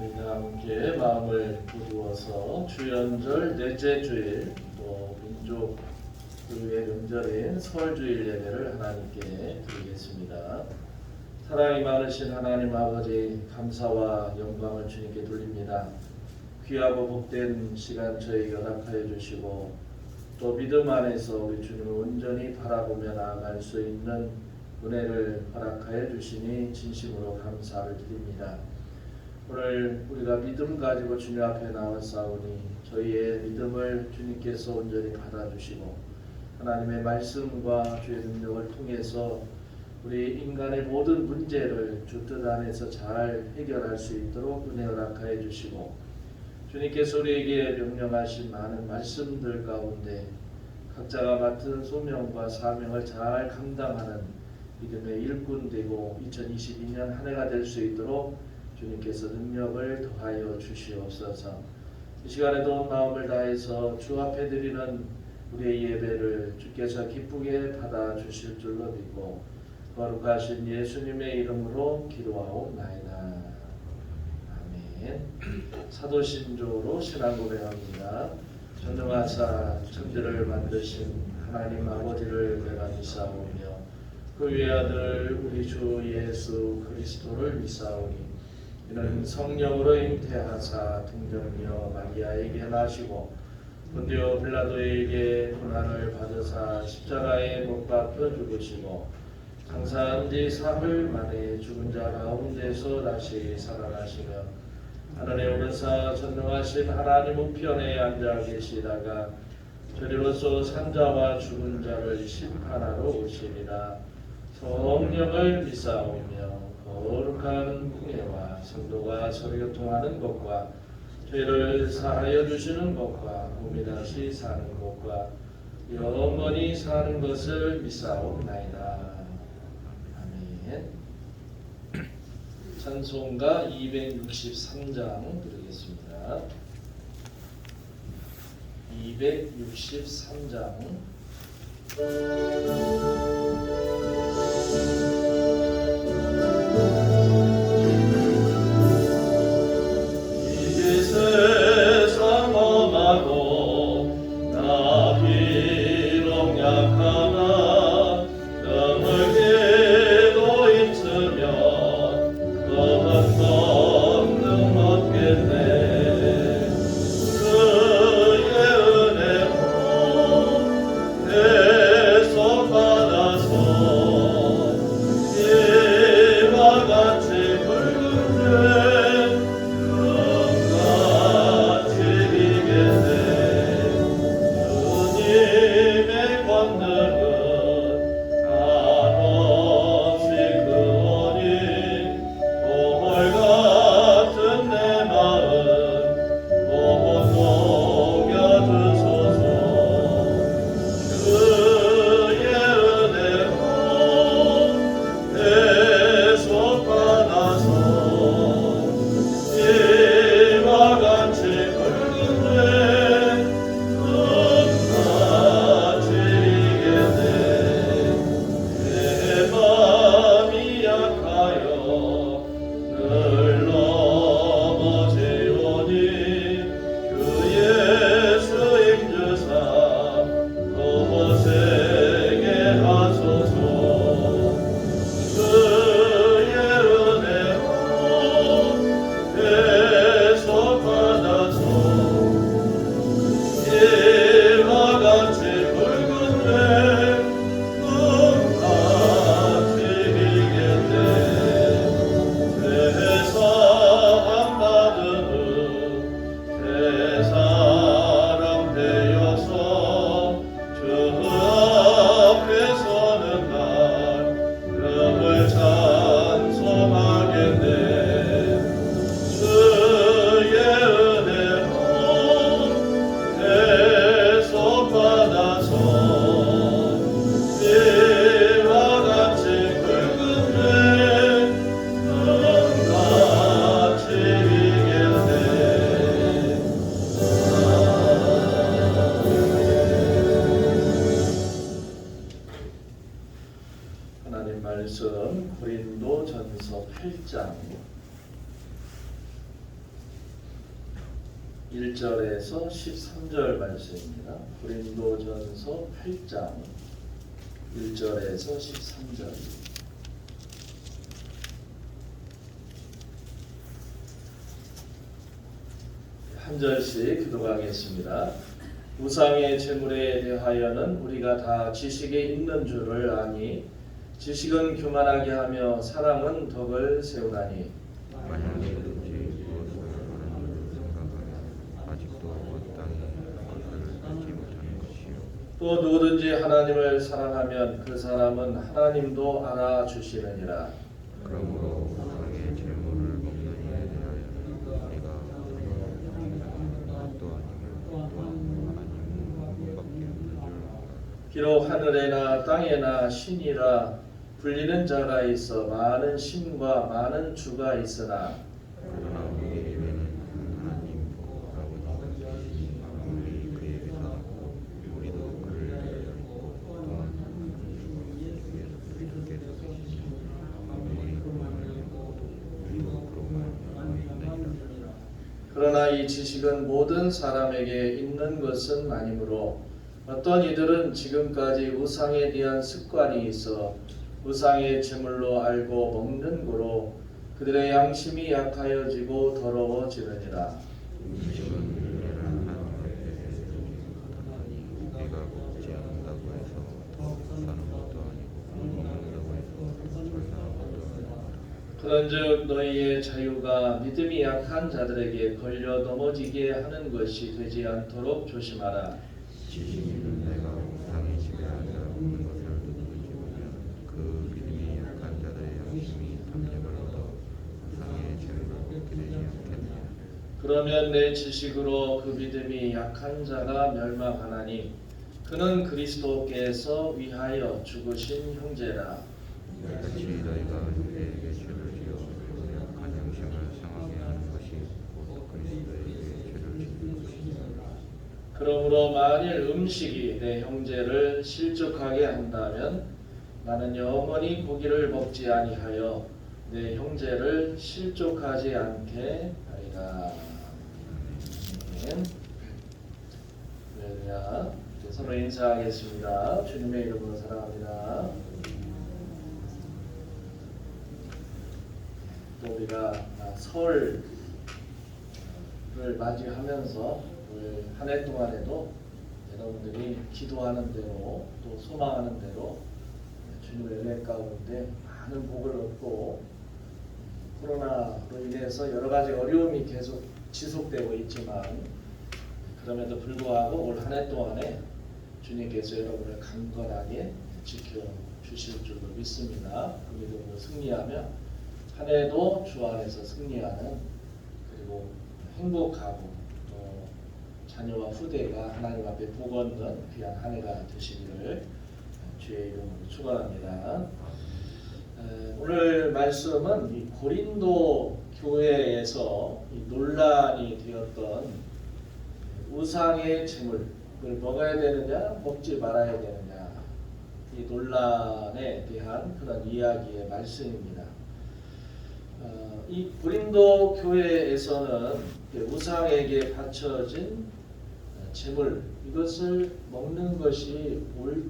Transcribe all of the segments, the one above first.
우리가 함께 마음을 부두어서 주연절 넷째 주일 또 민족 교회 명절인 설주일 예배를 하나님께 드리겠습니다. 사랑이 많으신 하나님 아버지, 감사와 영광을 주님께 돌립니다. 귀하고 복된 시간 저에게 허락하여 주시고 또 믿음 안에서 우리 주님을 온전히 바라보며 나아갈 수 있는 은혜를 허락하여 주시니 진심으로 감사를 드립니다. 오늘 우리가 믿음 가지고 주님 앞에 나왔사오니 저희의 믿음을 주님께서 온전히 받아주시고 하나님의 말씀과 주의 능력을 통해서 우리 인간의 모든 문제를 주 뜻 안에서 잘 해결할 수 있도록 은혜 허락하여 주시고 주님께서 우리에게 명령하신 많은 말씀들 가운데 각자가 맡은 소명과 사명을 잘 감당하는 믿음의 일꾼 되고 2022년 한 해가 될 수 있도록 주님께서 능력을 더하여 주시옵소서. 이 시간에도 마음을 다해서 주 앞에 드리는 우리의 예배를 주께서 기쁘게 받아주실 줄로 믿고 거룩하신 예수님의 이름으로 기도하옵나이다. 아멘. 사도신조로 신앙 고백합니다. 전능하사 천지를 만드신 하나님 아버지를 내가 믿사오며 그 외아들 우리 주 예수 그리스도를 믿사오니 이는 성령으로 잉태하사 동정녀 마리아에게 나시고 본디오 빌라도에게 고난을 받으사 십자가에 못 박혀 죽으시고 장사한 지 사흘 만에 죽은 자 가운데서 다시 살아나시며 하늘에 오르사 전능하신 하나님 우편에 앉아 계시다가 저리로서 산자와 죽은 자를 심판하러 오시리라. 성령을 믿사오며 거룩한 공예와 성도가 서로 교통하는 것과 죄를 사하여 주시는 것과 몸이 다시 사는 것과 영원히 사는 것을 믿사옵나이다. 아멘. 찬송가 263장 드리겠습니다. 263장 말씀 고린도전서 8장 1절에서 13절 말씀입니다. 고린도전서 8장 1절에서 13절. 한 절씩 기도하겠습니다. 우상의 제물에 대하여는 우리가 다 지식에 있는 줄을 아니 지식은 교만하게 하며 사람은 덕을 세우나니 만약 누구든지 무엇을 하는 줄을 생각하면 아직도 마땅히 그것을 알지 못하는 것이요 또 누구든지 하나님을 사랑하면 그 사람은 하나님도 알아주시느니라. 그러므로 우상의 제물을 먹는 일에 대하여는 우리가 또 아니면 또한 하나님밖에 없는 줄 알라. 비록 하늘에나 땅에나 신이라 불리는 자가 있어 많은 신과 많은 주가 있으나 그러나 우리에게는 하나님 아버지 우리 그에게서 났고 우리도 그를 믿고 또한 우리에게서 그리스도께서 계시니 우리 우리도 그로 말미암아 믿느니라. 그러나 이 지식은 모든 사람에게 있는 것은 아니므로 어떤 이들은 지금까지 우상에 대한 습관이 있어 우상의 제물로 알고 먹는 고로 그들의 양심이 약하여지고 더러워지느니라. 음식은 우리를 하나님 앞에 드리니 우리가 먹지 않는다고 해서 더 사는 것도 아니고 먹는다고 해서 덜 사는 것도 아니고 그런즉 너희의 자유가 믿음이 약한 자들에게 걸려 넘어지게 하는 것이 되지 않도록 조심하라. 지식인은 내가 우상의 집에 앉아 먹는 것을 누구지보면 그 믿음이 약한 자들의 양심이 담력을 얻어 우상의 제물을 먹게 되지 않겠느냐. 그러면 내 지식으로 그 믿음이 약한 자가 멸망하나니 그는 그리스도께서 위하여 죽으신 형제라. 같이 너희가 형제에게 죄를 지어 그 약한 양심을 상하게 하는 것이 곧 그리스도에게 죄를 짓는 것이니라. 그러므로 만일 음식이 내 형제를 실족하게 한다면 나는 영원히 고기를 먹지 아니하여 내 형제를 실족하지 않게 하리라. 아멘. 할렐루야. 서로 인사하겠습니다. 주님의 이름으로 사랑합니다. 또 우리가 설을 맞이하면서 한 해 동안에도 여러분들이 기도하는 대로 또 소망하는 대로 주님의 은혜 가운데 많은 복을 얻고 코로나로 인해서 여러 가지 어려움이 계속 지속되고 있지만 그럼에도 불구하고 올 한 해 동안에 주님께서 여러분을 강건하게 지켜주실 줄로 믿습니다. 그 믿음으로 승리하며 한 해도 주 안에서 승리하는 그리고 행복하고 또 자녀와 후대가 하나님 앞에 복 얻는 귀한 한 해가 되시기를 주의 이름으로 축원합니다. 오늘 말씀은 이 고린도 교회에서 이 논란이 되었던 우상의 제물을 먹어야 되느냐 먹지 말아야 되느냐 이 논란에 대한 그런 이야기의 말씀입니다. 이 고린도 교회에서는 우상에게 바쳐진 제물 이것을 먹는 것이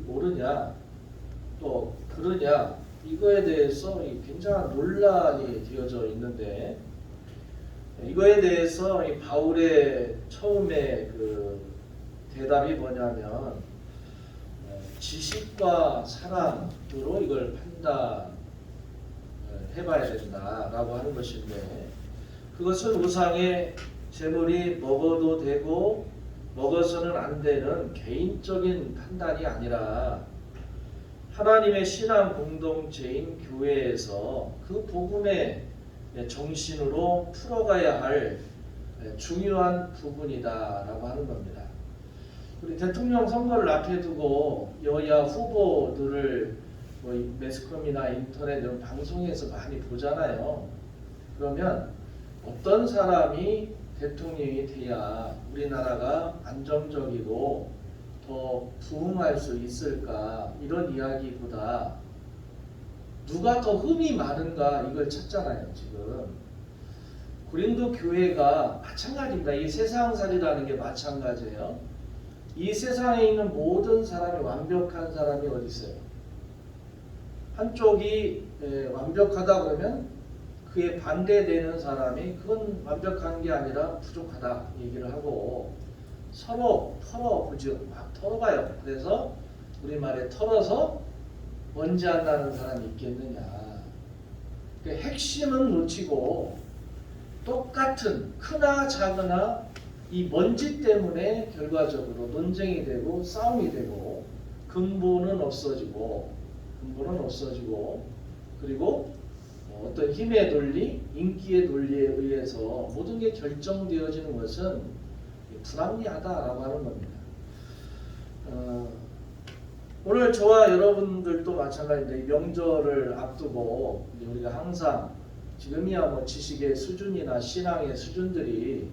옳으냐 또 그러냐 이거에 대해서 굉장한 논란이 되어져 있는데 이거에 대해서 이 바울의 처음에 그 대답이 뭐냐면 지식과 사랑으로 이걸 판단해봐야 된다라고 하는 것인데 그것은 우상의 제물이 먹어도 되고 먹어서는 안 되는 개인적인 판단이 아니라 하나님의 신앙 공동체인 교회에서 그 복음의 정신으로 풀어가야 할 중요한 부분이다라고 하는 겁니다. 우리 대통령 선거를 앞에 두고 여야 후보들을 매스컴이나 인터넷 이런 방송에서 많이 보잖아요. 그러면 어떤 사람이 대통령이 돼야 우리나라가 안정적이고 더 부흥할 수 있을까 이런 이야기보다 누가 더 흠이 많은가 이걸 찾잖아요. 지금 고린도 교회가 마찬가지입니다. 이 세상살이라는 게 마찬가지예요. 이 세상에 있는 모든 사람이 완벽한 사람이 어디 있어요? 한쪽이 완벽하다 그러면 그에 반대되는 사람이 그건 완벽한 게 아니라 부족하다 얘기를 하고 서로 털어보죠. 막 털어봐요. 그래서 우리말에 털어서 먼지 안 나는 사람이 있겠느냐. 그러니까 핵심은 놓치고 똑같은 크나 작으나 이 먼지 때문에 결과적으로 논쟁이 되고 싸움이 되고 근본은 없어지고 그리고 어떤 힘의 논리, 인기의 논리에 의해서 모든 게 결정되어지는 것은 불합리하다라고 하는 겁니다. 오늘 저와 여러분들도 마찬가지인데 명절을 앞두고 우리가 항상 지금이야 뭐 지식의 수준이나 신앙의 수준들이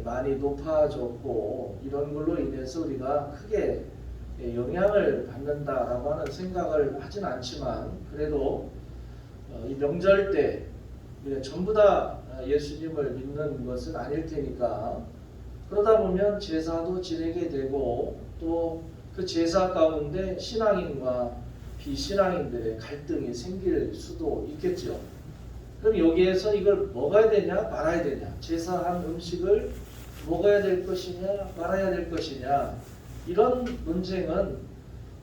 많이 높아졌고 이런 걸로 인해서 우리가 크게 영향을 받는다라고 하는 생각을 하진 않지만 그래도 이 명절 때 우리가 전부 다 예수님을 믿는 것은 아닐 테니까 그러다 보면 제사도 지내게 되고 또 그 제사 가운데 신앙인과 비신앙인들의 갈등이 생길 수도 있겠죠. 그럼 여기에서 이걸 먹어야 되냐 말아야 되냐, 제사한 음식을 먹어야 될 것이냐 말아야 될 것이냐, 이런 논쟁은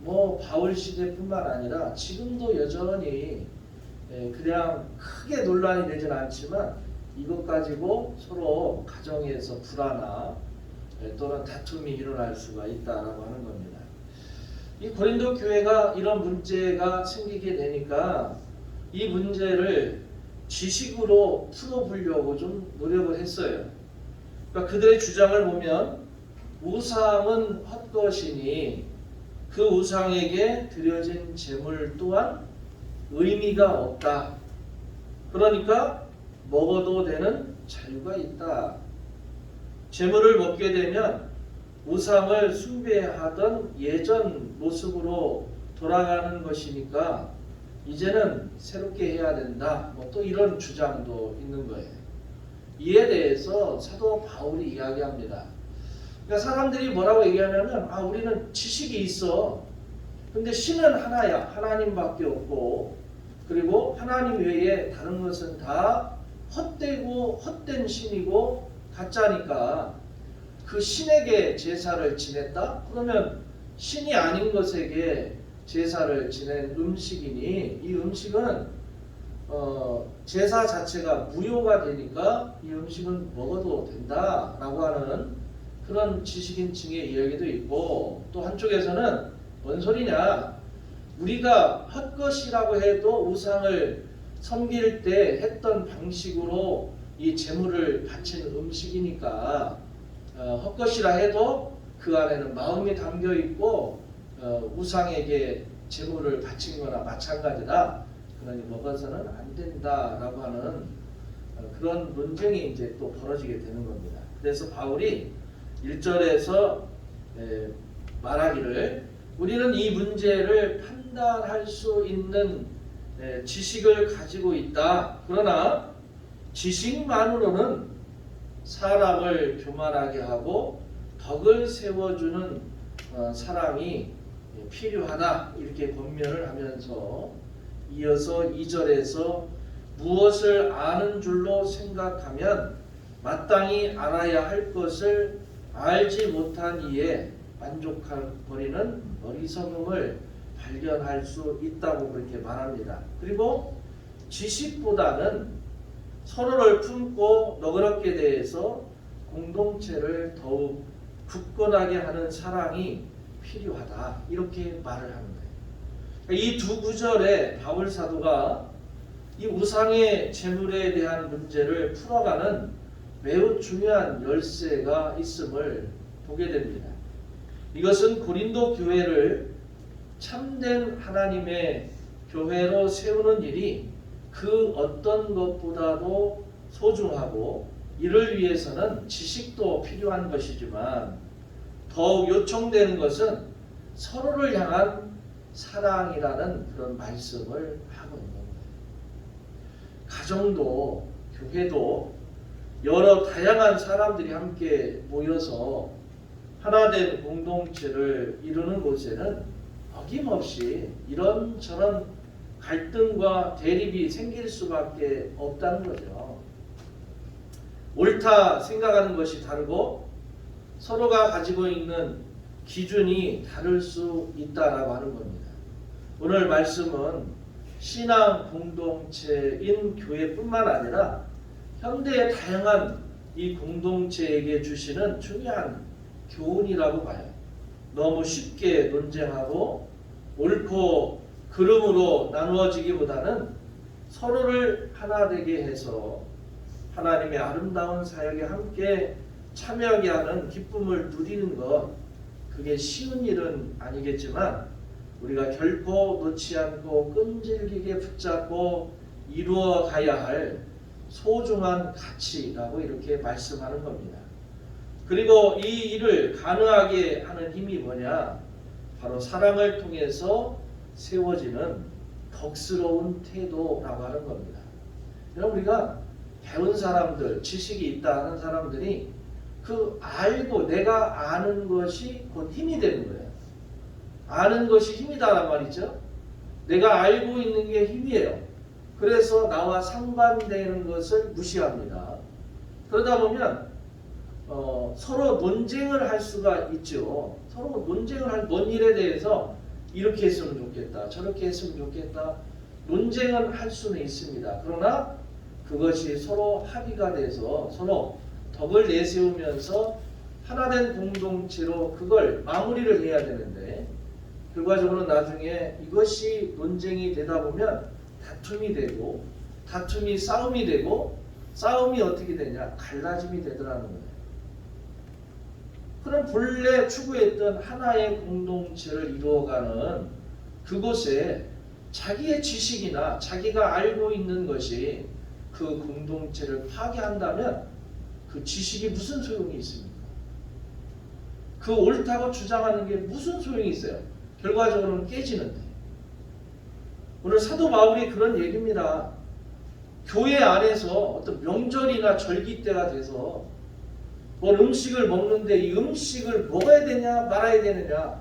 뭐 바울 시대뿐만 아니라 지금도 여전히 그냥 크게 논란이 되진 않지만 이것 가지고 서로 가정에서 불화나 또는 다툼이 일어날 수가 있다라고 하는 겁니다. 이 고린도 교회가 이런 문제가 생기게 되니까 이 문제를 지식으로 풀어보려고 좀 노력을 했어요. 그러니까 그들의 주장을 보면 우상은 헛것이니 그 우상에게 드려진 제물 또한 의미가 없다. 그러니까 먹어도 되는 자유가 있다. 제물을 먹게 되면 우상을 숭배하던 예전 모습으로 돌아가는 것이니까 이제는 새롭게 해야 된다. 뭐 또 이런 주장도 있는 거예요. 이에 대해서 사도 바울이 이야기합니다. 그러니까 사람들이 뭐라고 얘기하냐면 우리는 지식이 있어. 근데 신은 하나야. 하나님밖에 없고 그리고 하나님 외에 다른 것은 다 헛되고 헛된 신이고 가짜니까 그 신에게 제사를 지냈다? 그러면 신이 아닌 것에게 제사를 지낸 음식이니 이 음식은 제사 자체가 무효가 되니까 이 음식은 먹어도 된다라고 하는 그런 지식인층의 이야기도 있고 또 한쪽에서는 뭔 소리냐, 우리가 헛것이라고 해도 우상을 섬길 때 했던 방식으로 이 제물을 바친 음식이니까 헛것이라 해도 그 안에는 마음이 담겨 있고 우상에게 제물을 바친 거나 마찬가지다. 그러니 먹어서는 안 된다라고 하는 그런 논쟁이 이제 또 벌어지게 되는 겁니다. 그래서 바울이 1절에서 말하기를 우리는 이 문제를 판단할 수 있는 지식을 가지고 있다. 그러나 지식만으로는 사람을 교만하게 하고 덕을 세워주는 사람이 필요하다. 이렇게 권면을 하면서 이어서 2절에서 무엇을 아는 줄로 생각하면 마땅히 알아야 할 것을 알지 못한 이에 만족해버리는 어리석음을 발견할 수 있다고 그렇게 말합니다. 그리고 지식보다는 서로를 품고 너그럽게 대해서 공동체를 더욱 굳건하게 하는 사랑이 필요하다. 이렇게 말을 하는 거예요. 이 두 구절에 바울 사도가 이 우상의 제물에 대한 문제를 풀어가는 매우 중요한 열쇠가 있음을 보게 됩니다. 이것은 고린도 교회를 참된 하나님의 교회로 세우는 일이 그 어떤 것보다도 소중하고 이를 위해서는 지식도 필요한 것이지만 더욱 요청되는 것은 서로를 향한 사랑이라는 그런 말씀을 하고 있는 거예요. 가정도 교회도 여러 다양한 사람들이 함께 모여서 하나된 공동체를 이루는 곳에는 어김없이 이런저런 갈등과 대립이 생길 수밖에 없다는 거죠. 옳다 생각하는 것이 다르고 서로가 가지고 있는 기준이 다를 수 있다라고 하는 겁니다. 오늘 말씀은 신앙 공동체인 교회뿐만 아니라 현대의 다양한 이 공동체에게 주시는 중요한 교훈이라고 봐요. 너무 쉽게 논쟁하고 옳고 그름으로 나누어지기보다는 서로를 하나 되게 해서 하나님의 아름다운 사역에 함께 참여하게 하는 기쁨을 누리는 것, 그게 쉬운 일은 아니겠지만 우리가 결코 놓지 않고 끈질기게 붙잡고 이루어 가야 할 소중한 가치라고 이렇게 말씀하는 겁니다. 그리고 이 일을 가능하게 하는 힘이 뭐냐? 바로 사랑을 통해서 세워지는 덕스러운 태도라고 하는 겁니다. 여러분, 우리가 배운 사람들, 지식이 있다 하는 사람들이 그 알고 내가 아는 것이 곧 힘이 되는 거예요. 아는 것이 힘이다란 말이죠. 내가 알고 있는 게 힘이에요. 그래서 나와 상반되는 것을 무시합니다. 그러다 보면 서로 논쟁을 할 수가 있죠. 서로 논쟁을 할 뭔 일에 대해서 이렇게 했으면 좋겠다, 저렇게 했으면 좋겠다, 논쟁은 할 수는 있습니다. 그러나 그것이 서로 합의가 돼서 서로 덕을 내세우면서 하나된 공동체로 그걸 마무리를 해야 되는데, 결과적으로 나중에 이것이 논쟁이 되다 보면 다툼이 되고, 다툼이 싸움이 되고, 싸움이 어떻게 되냐? 갈라짐이 되더라는 거예요. 그럼 본래 추구했던 하나의 공동체를 이루어가는 그곳에 자기의 지식이나 자기가 알고 있는 것이 그 공동체를 파괴한다면 그 지식이 무슨 소용이 있습니까? 그 옳다고 주장하는 게 무슨 소용이 있어요? 결과적으로는 깨지는데. 오늘 사도 바울이 그런 얘기입니다. 교회 안에서 어떤 명절이나 절기 때가 돼서 뭐 음식을 먹는데 이 음식을 먹어야 되냐 말아야 되느냐,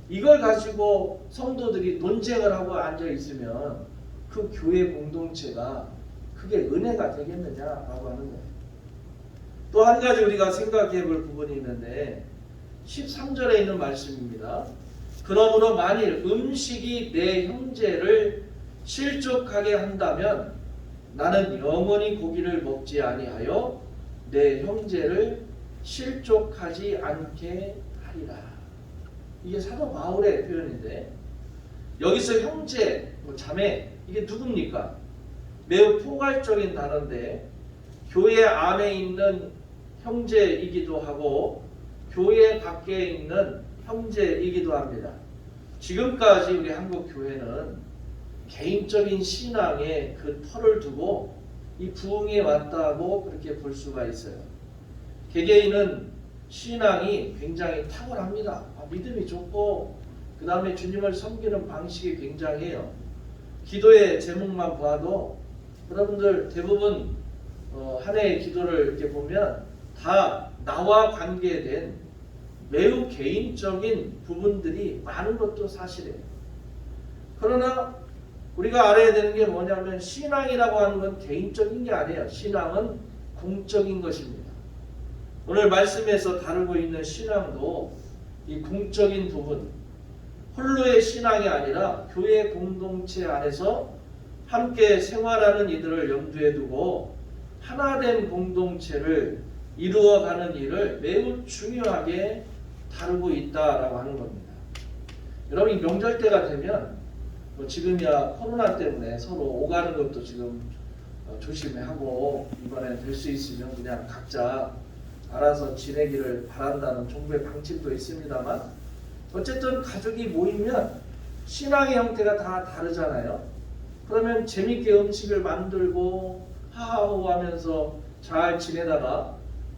이걸 가지고 성도들이 논쟁을 하고 앉아 있으면 그 교회 공동체가 그게 은혜가 되겠느냐라고 하는 거예요. 또 한 가지 우리가 생각해 볼 부분이 있는데 13절에 있는 말씀입니다. 그러므로 만일 음식이 내 형제를 실족하게 한다면 나는 영원히 고기를 먹지 아니하여 내 형제를 실족하지 않게 하리라. 이게 사도 바울의 표현인데, 여기서 형제, 자매, 이게 누굽니까? 매우 포괄적인 단어인데 교회 안에 있는 형제이기도 하고 교회 밖에 있는 형제이기도 합니다. 지금까지 우리 한국 교회는 개인적인 신앙에 그 터를 두고 이 부흥에 왔다고 그렇게 볼 수가 있어요. 개개인은 신앙이 굉장히 탁월합니다. 믿음이 좋고 그 다음에 주님을 섬기는 방식이 굉장해요. 기도의 제목만 봐도 여러분들 대부분 한 해의 기도를 이렇게 보면 다 나와 관계된 매우 개인적인 부분들이 많은 것도 사실이에요. 그러나 우리가 알아야 되는 게 뭐냐면 신앙이라고 하는 건 개인적인 게 아니에요. 신앙은 공적인 것입니다. 오늘 말씀에서 다루고 있는 신앙도 이 공적인 부분, 홀로의 신앙이 아니라 교회 공동체 안에서 함께 생활하는 이들을 염두에 두고 하나된 공동체를 이루어가는 일을 매우 중요하게 다루고 있다라고 하는 겁니다. 여러분, 명절 때가 되면 지금이야 코로나 때문에 서로 오가는 것도 지금 조심하고 이번에 될 수 있으면 그냥 각자 알아서 지내기를 바란다는 정부의 방침도 있습니다만, 어쨌든 가족이 모이면 신앙의 형태가 다 다르잖아요. 그러면 재밌게 음식을 만들고 하하호 하면서 잘 지내다가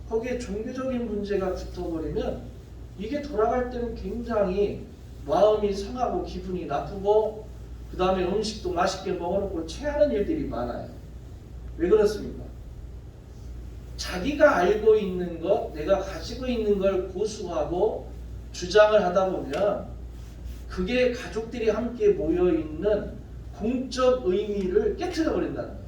거기에 종교적인 문제가 붙어버리면 이게 돌아갈 때는 굉장히 마음이 상하고 기분이 나쁘고 그 다음에 음식도 맛있게 먹어놓고 체하는 일들이 많아요. 왜 그렇습니까? 자기가 알고 있는 것, 내가 가지고 있는 걸 고수하고 주장을 하다 보면 그게 가족들이 함께 모여 있는 공적 의미를 깨트려 버린다는 거예요.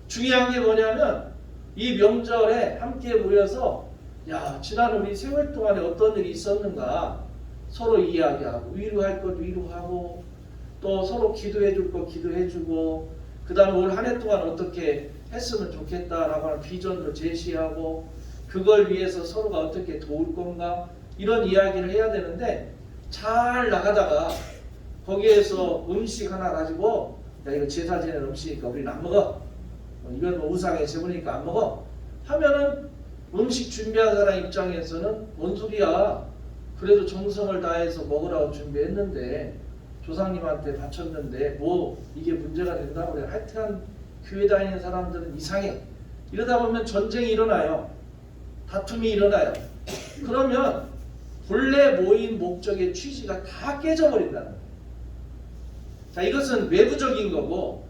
중요한 게 뭐냐면 이 명절에 함께 모여서 야, 지난 우리 세월 동안에 어떤 일이 있었는가 서로 이야기하고 위로할 것 위로하고 또 서로 기도해 줄 것 기도해 주고 그 다음에 올 한 해 동안 어떻게 했으면 좋겠다라고 하는 비전도 제시하고 그걸 위해서 서로가 어떻게 도울 건가 이런 이야기를 해야 되는데 잘 나가다가 거기에서 음식 하나 가지고 야 이거 제사 지낸 음식이니까 우리는 안 먹어 이건 뭐 우상에 제물이니까 안 먹어 하면은 음식 준비한 사람 입장에서는 뭔 소리야 그래도 정성을 다해서 먹으라고 준비했는데 조상님한테 바쳤는데 뭐 이게 문제가 된다고 그래 하여튼 교회 다니는 사람들은 이상해 이러다 보면 전쟁이 일어나요 다툼이 일어나요 그러면 본래 모인 목적의 취지가 다 깨져버린다는 거예요. 자 이것은 외부적인 거고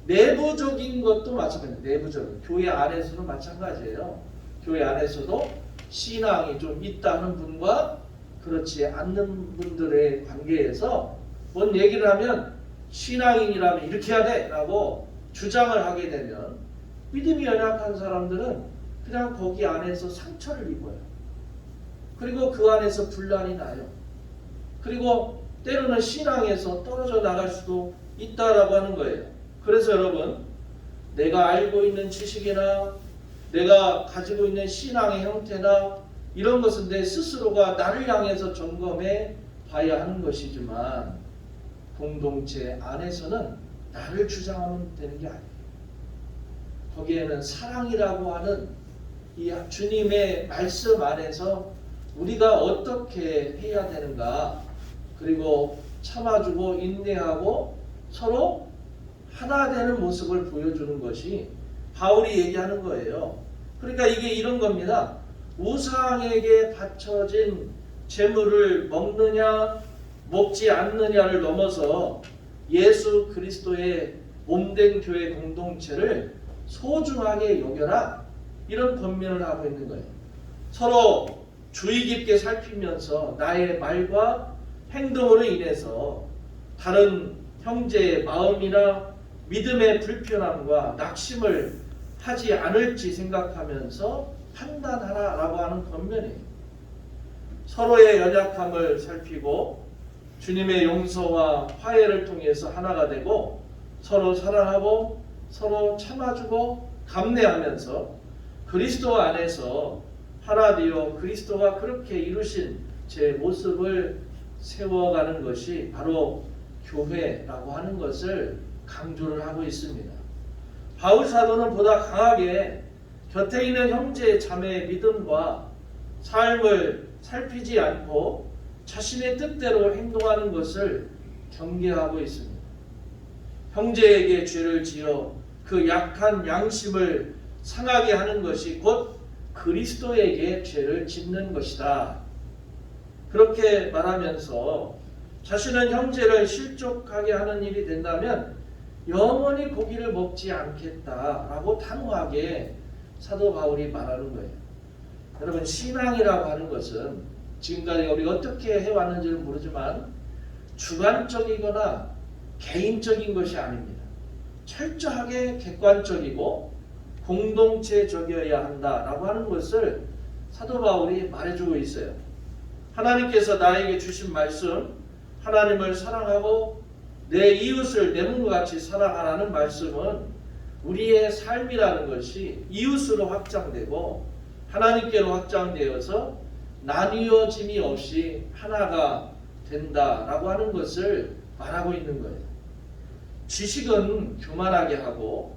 내부적인 것도 마찬가지예요. 내부적인 교회 안에서도 마찬가지예요. 교회 안에서도 신앙이 좀 있다는 분과 그렇지 않는 분들의 관계에서 뭔 얘기를 하면 신앙인이라면 이렇게 해야 돼 라고 주장을 하게 되면 믿음이 연약한 사람들은 그냥 거기 안에서 상처를 입어요. 그리고 그 안에서 분란이 나요. 그리고 때로는 신앙에서 떨어져 나갈 수도 있다라고 하는 거예요. 그래서 여러분 내가 알고 있는 지식이나 내가 가지고 있는 신앙의 형태나 이런 것은 내 스스로가 나를 향해서 점검해 봐야 하는 것이지만 공동체 안에서는 나를 주장하면 되는 게 아니에요. 거기에는 사랑이라고 하는 이 주님의 말씀 안에서 우리가 어떻게 해야 되는가 그리고 참아주고 인내하고 서로 하나 되는 모습을 보여주는 것이 바울이 얘기하는 거예요. 그러니까 이게 이런 겁니다. 우상에게 바쳐진 제물을 먹느냐 먹지 않느냐를 넘어서 예수 그리스도의 몸된 교회 공동체를 소중하게 여겨라 이런 권면을 하고 있는 거예요. 서로 주의 깊게 살피면서 나의 말과 행동으로 인해서 다른 형제의 마음이나 믿음의 불편함과 낙심을 하지 않을지 생각하면서 판단하라라고 하는 권면이에요. 서로의 연약함을 살피고 주님의 용서와 화해를 통해서 하나가 되고 서로 사랑하고 서로 참아주고 감내하면서 그리스도 안에서 하나 되어 그리스도가 그렇게 이루신 제 모습을 세워가는 것이 바로 교회라고 하는 것을 강조를 하고 있습니다. 바울 사도는 보다 강하게 곁에 있는 형제 자매의 믿음과 삶을 살피지 않고 자신의 뜻대로 행동하는 것을 경계하고 있습니다. 형제에게 죄를 지어 그 약한 양심을 상하게 하는 것이 곧 그리스도에게 죄를 짓는 것이다. 그렇게 말하면서 자신은 형제를 실족하게 하는 일이 된다면 영원히 고기를 먹지 않겠다라고 단호하게 사도 바울이 말하는 거예요. 여러분 신앙이라고 하는 것은 지금까지 우리가 어떻게 해왔는지는 모르지만 주관적이거나 개인적인 것이 아닙니다. 철저하게 객관적이고 공동체적이어야 한다라고 하는 것을 사도 바울이 말해주고 있어요. 하나님께서 나에게 주신 말씀, 하나님을 사랑하고 내 이웃을 내 몸과 같이 사랑하라는 말씀은 우리의 삶이라는 것이 이웃으로 확장되고 하나님께로 확장되어서 나뉘어짐이 없이 하나가 된다라고 하는 것을 말하고 있는 거예요. 지식은 교만하게 하고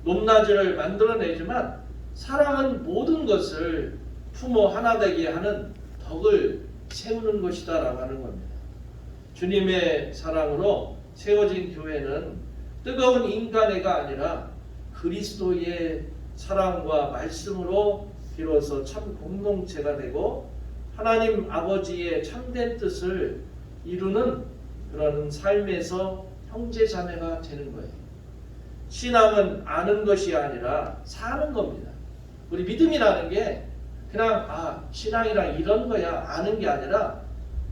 높낮이를 만들어내지만 사랑은 모든 것을 품어 하나 되게 하는 덕을 세우는 것이다 라고 하는 겁니다. 주님의 사랑으로 세워진 교회는 뜨거운 인간애가 아니라 그리스도의 사랑과 말씀으로 비로소 참 공동체가 되고 하나님 아버지의 참된 뜻을 이루는 그런 삶에서 형제 자매가 되는 거예요. 신앙은 아는 것이 아니라 사는 겁니다. 우리 믿음이라는 게 그냥 신앙이란 이런 거야 아는 게 아니라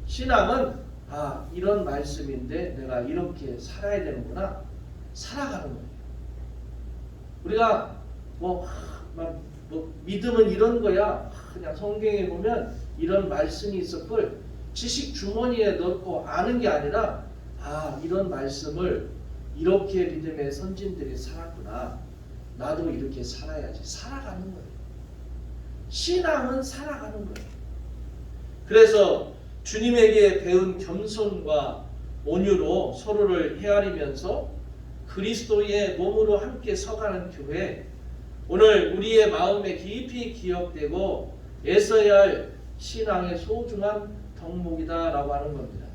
신앙은 이런 말씀인데 내가 이렇게 살아야 되는구나 살아가는 거예요. 우리가 믿음은 이런 거야 그냥 성경에 보면 이런 말씀이 있었걸 지식 주머니에 넣고 아는 게 아니라 이런 말씀을 이렇게 믿음의 선진들이 살았구나 나도 이렇게 살아야지 살아가는 거예요. 신앙은 살아가는 거예요. 그래서 주님에게 배운 겸손과 온유로 서로를 헤아리면서 그리스도의 몸으로 함께 서가는 교회, 오늘 우리의 마음에 깊이 기억되고 애써야 할 신앙의 소중한 덕목이다라고 하는 겁니다.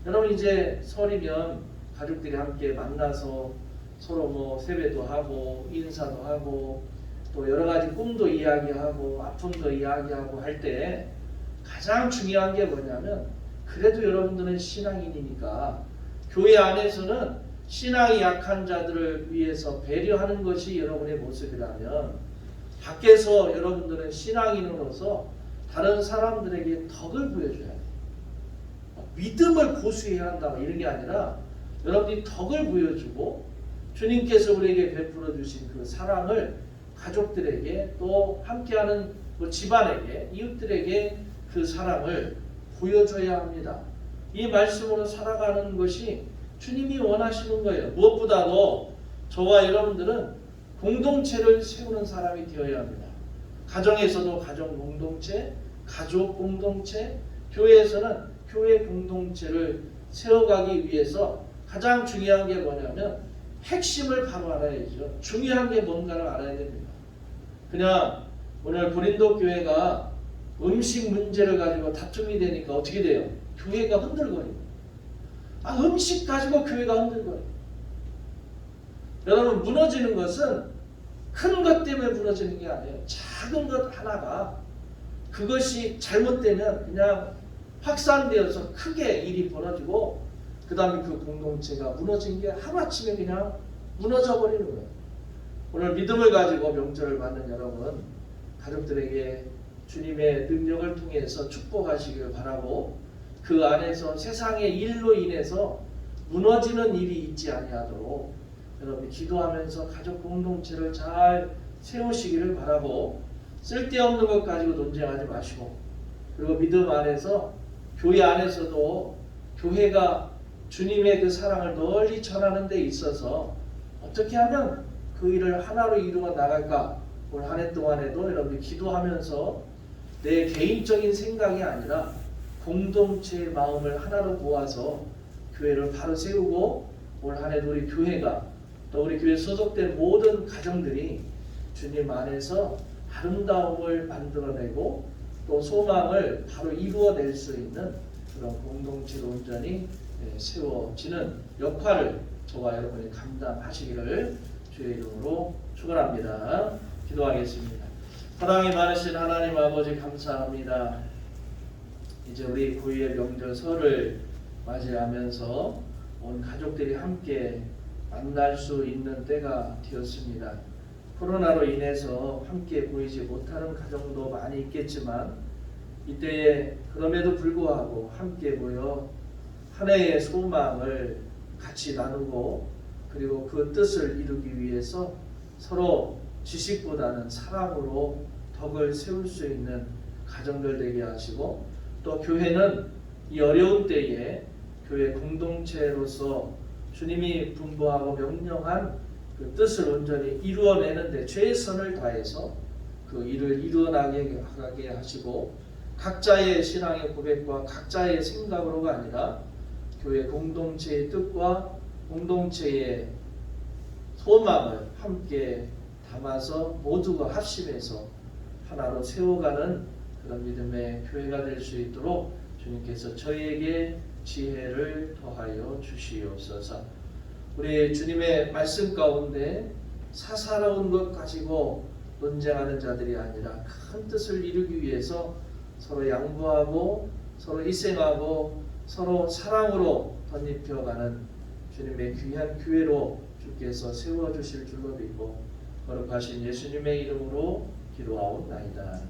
여러분 이제 설이면 가족들이 함께 만나서 서로 세배도 하고 인사도 하고 또 여러 가지 꿈도 이야기하고 아픔도 이야기하고 할 때 가장 중요한 게 뭐냐면 그래도 여러분들은 신앙인이니까 교회 안에서는 신앙이 약한 자들을 위해서 배려하는 것이 여러분의 모습이라면 밖에서 여러분들은 신앙인으로서 다른 사람들에게 덕을 보여줘야 돼요. 믿음을 고수해야 한다 이런 게 아니라 여러분이 덕을 보여주고 주님께서 우리에게 베풀어 주신 그 사랑을 가족들에게 또 함께하는 집안에게 이웃들에게 그 사랑을 보여줘야 합니다. 이 말씀으로 살아가는 것이 주님이 원하시는 거예요. 무엇보다도 저와 여러분들은 공동체를 세우는 사람이 되어야 합니다. 가정에서도 가정 공동체, 가족 공동체, 교회에서는 교회 공동체를 세워가기 위해서 가장 중요한 게 뭐냐면 핵심을 바로 알아야죠. 중요한 게 뭔가를 알아야 됩니다. 그냥 오늘 고린도 교회가 음식 문제를 가지고 다툼이 되니까 어떻게 돼요? 교회가 흔들거려요. 음식 가지고 교회가 흔들거려요. 여러분 무너지는 것은 큰 것 때문에 무너지는 게 아니에요. 작은 것 하나가 그것이 잘못되면 그냥 확산되어서 크게 일이 벌어지고 그 다음에 그 공동체가 무너진 게 하루아침에 그냥 무너져 버리는 거예요. 오늘 믿음을 가지고 명절을 받는 여러분 가족들에게 주님의 능력을 통해서 축복하시길 바라고 그 안에서 세상의 일로 인해서 무너지는 일이 있지 아니하도록 여러분이 기도하면서 가족 공동체를 잘 세우시기를 바라고 쓸데없는 것 가지고 논쟁하지 마시고 그리고 믿음 안에서 교회 안에서도 교회가 주님의 그 사랑을 널리 전하는 데 있어서 어떻게 하면 그 일을 하나로 이루어 나갈까 올 한 해 동안에도 여러분이 기도하면서 내 개인적인 생각이 아니라 공동체의 마음을 하나로 모아서 교회를 바로 세우고 올 한 해도 우리 교회가 또 우리 교회 소속된 모든 가정들이 주님 안에서 아름다움을 만들어내고 또 소망을 바로 이루어낼 수 있는 그런 공동체로 온전히 세워지는 역할을 저와 여러분이 감당하시기를 주의 이름으로 축원합니다. 기도하겠습니다. 사랑이 많으신 하나님 아버지 감사합니다. 이제 우리 구유의 명절 설을 맞이하면서 온 가족들이 함께 만날 수 있는 때가 되었습니다. 코로나로 인해서 함께 보이지 못하는 가정도 많이 있겠지만 이때에 그럼에도 불구하고 함께 모여 한 해의 소망을 같이 나누고 그리고 그 뜻을 이루기 위해서 서로 지식보다는 사랑으로 덕을 세울 수 있는 가정들 되게 하시고 또 교회는 이 어려운 때에 교회 공동체로서 주님이 분부하고 명령한 그 뜻을 온전히 이루어내는데 최선을 다해서 그 일을 이루어나게 하시고 각자의 신앙의 고백과 각자의 생각으로가 아니라 교회 공동체의 뜻과 공동체의 소망을 함께 담아서 모두가 합심해서 하나로 세워가는 그런 믿음의 교회가 될 수 있도록 주님께서 저희에게 지혜를 더하여 주시옵소서. 우리 주님의 말씀 가운데 사사로운 것 가지고 논쟁하는 자들이 아니라 큰 뜻을 이루기 위해서 서로 양보하고 서로 희생하고 서로 사랑으로 덧입혀가는 주님의 귀한 교회로 주께서 세워주실 줄로 믿고 거룩하신 예수님의 이름으로 기도하옵나이다.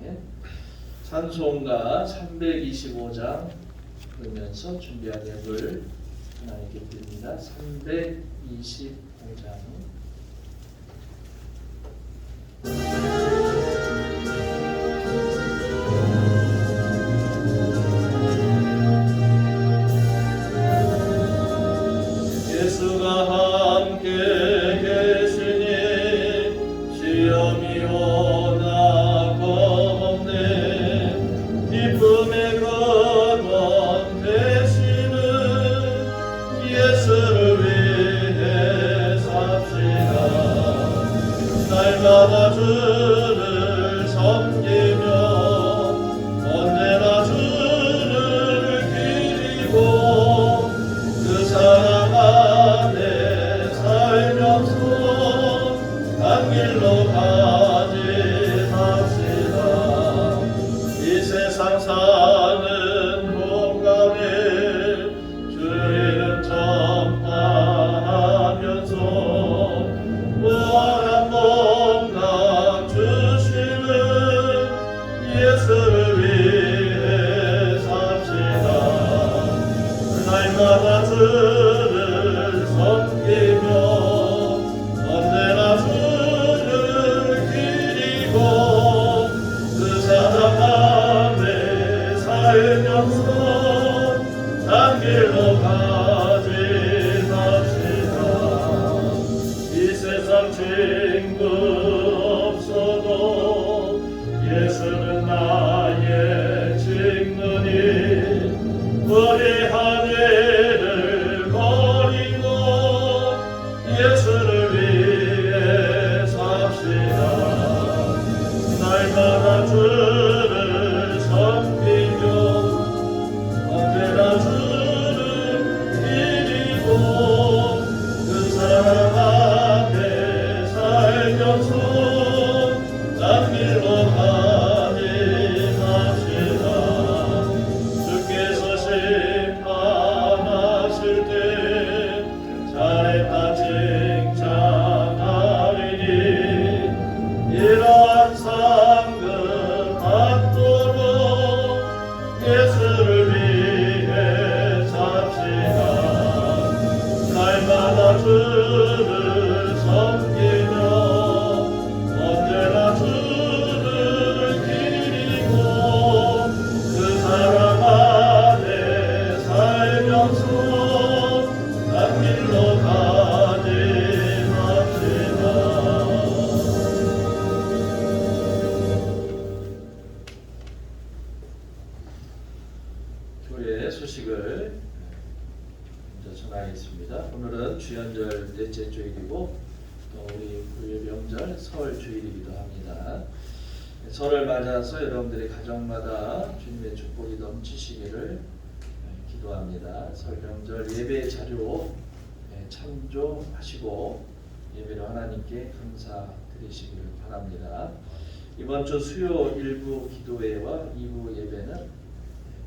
아멘. 찬송가 325장 부르면서 준비한 예물 하나님께 드립니다. 325장. 예수가 함께 계시니 시험이 오나 겁없네. 기쁨의 근원 되시는 예수를 위해 삽시다. 날마다 주를 섬기며 언제나 주를 기리고 그 사랑 안에 살면서 단 길로 가지 맙시다. 이 세상 사는 동감에 주의 이름 전파하면서 무한한 복락 주시는 예수를 위해 삽시다. 날마다 주를 섬기며 언제나 주를 기리고 그 사랑 안에 살면서 단 길로 가지 맙시다. 이 세상 친구 없어도 예수는 나의 친구니 우리 하늘을 버리고 예수를 위해 삽시다. 날마다 주를 섬기며 언제나 주를 기리고 그 사랑 안에 살면서 딴 길로 가지 맙시다. 주께서 심판하실 때 잘했다 칭찬하리니 이러한 상급 받도록 예수를 위해 삽시다. 날마다 주를 섬기며 언제나 주를 기리고 그 사랑 안에 살면서 딴 길로 가지 맙시다. 교회 소식을 먼저 전하겠습니다. 오늘은 주연절 넷째 주일이고 또 우리 구의 명절 설 주일이기도 합니다. 설을 맞아서 여러분들의 가정마다 주님의 축복이 넘치시기를 기도합니다. 설 명절 예배 자료 참조하시고 예배로 하나님께 감사드리시기를 바랍니다. 이번 주 수요 1부 기도회와 2부 예배는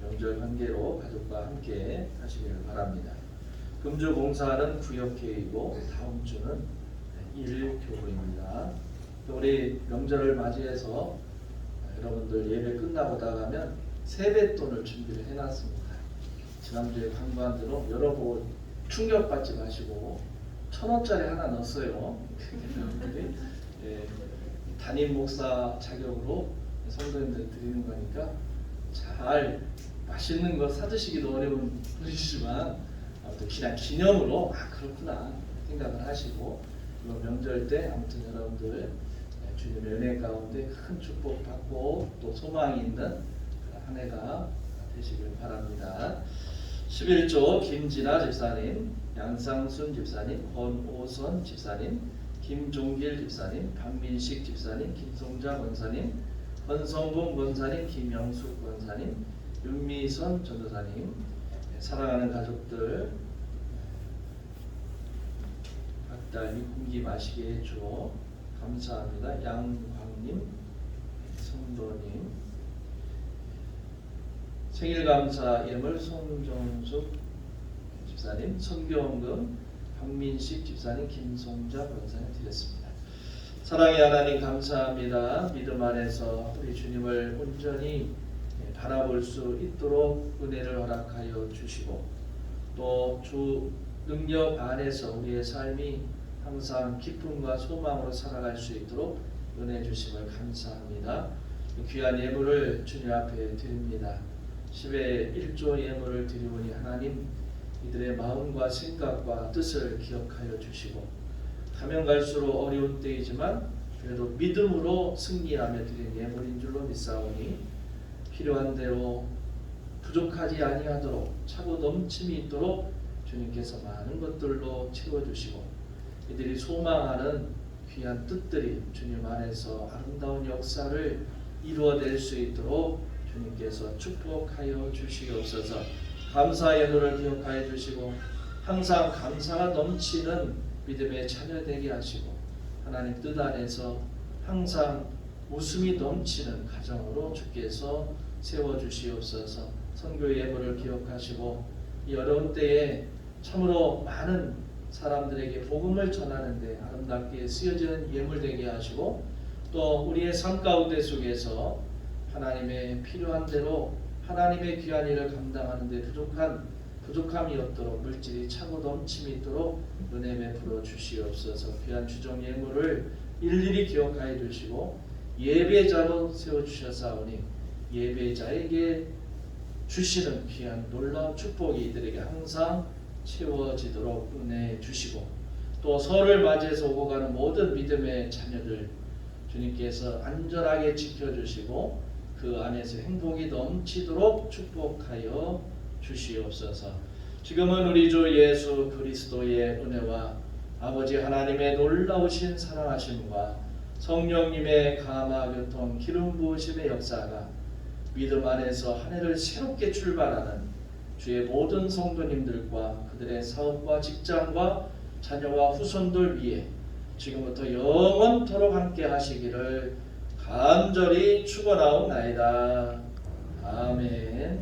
명절 관계로 가족과 함께 하시기를 바랍니다. 금주 봉사는 구역회의고 다음 주는 일교부입니다. 우리 명절을 맞이해서 여러분들 예배 끝나고 나가면 세뱃돈을 준비를 해놨습니다. 지난주에 광고한 대로 여러분 충격받지 마시고 1,000원짜리 하나 넣었어요. 여러분들이 담임 목사 자격으로 성도님들 드리는 거니까 잘 맛있는 거 사드시기도 어려운 분이시지만 아무튼 그냥 기념으로 그렇구나 생각을 하시고 이번 명절 때 아무튼 여러분들 주님의 은혜 가운데 큰 축복 받고 또 소망이 있는 한 해가 되시길 바랍니다. 11조 김진아 집사님, 양상순 집사님, 권오선 집사님, 김종길 집사님, 박민식 집사님, 김성자 권사님, 권성봉 권사님, 김영숙 권사님, 윤미선 전도사님, 사랑하는 가족들 각달이 공기 마시게 해주어 감사합니다. 양광님, 성도님, 생일감사 예물 송정숙 집사님, 선교원금 황민식 집사님, 김송자 권사님 드렸습니다. 사랑의 하나님 감사합니다. 믿음 안에서 우리 주님을 온전히 바라볼 수 있도록 은혜를 허락하여 주시고 또 주 능력 안에서 우리의 삶이 항상 기쁨과 소망으로 살아갈 수 있도록 은혜 주심을 감사합니다. 귀한 예물을 주님 앞에 드립니다. 10의 1조 예물을 드리오니 하나님 이들의 마음과 생각과 뜻을 기억하여 주시고 가면 갈수록 어려운 때이지만 그래도 믿음으로 승리하며 드린 예물인 줄로 믿사오니 필요한 대로 부족하지 아니하도록 차고 넘침이 있도록 주님께서 많은 것들로 채워주시고 이들이 소망하는 귀한 뜻들이 주님 안에서 아름다운 역사를 이루어낼 수 있도록 주님께서 축복하여 주시옵소서. 감사의 예물을 기억하여 주시고 항상 감사가 넘치는 믿음의 자녀 되게 하시고 하나님 뜻 안에서 항상 웃음이 넘치는 가정으로 주께서 세워주시옵소서. 선교 예물을 기억하시고 이 어려운 때에 참으로 많은 사람들에게 복음을 전하는데 아름답게 쓰여지는 예물 되게 하시고 또 우리의 삶 가운데 속에서 하나님의 필요한 대로 하나님의 귀한 일을 감당하는 데 부족함이 없도록 물질이 차고 넘침이 있도록 은혜 베풀어 주시옵소서. 귀한 주정 예물을 일일이 기억하여 주시고 예배자로 세워주셨사오니 예배자에게 주시는 귀한 놀라운 축복이 이들에게 항상 채워지도록 은혜 주시고 또 설을 맞이해서 오고 가는 모든 믿음의 자녀들 주님께서 안전하게 지켜주시고 그 안에서 행복이 넘치도록 축복하여 주시옵소서. 지금은 우리 주 예수 그리스도의 은혜와 아버지 하나님의 놀라우신 사랑하심과 성령님의 감화 교통 기름 부으심의 역사가 믿음 안에서 한 해를 새롭게 출발하는 주의 모든 성도님들과 그들의 사업과 직장과 자녀와 후손들 위해 지금부터 영원토록 함께 하시기를 간절히 축원하옵나이다. 아멘.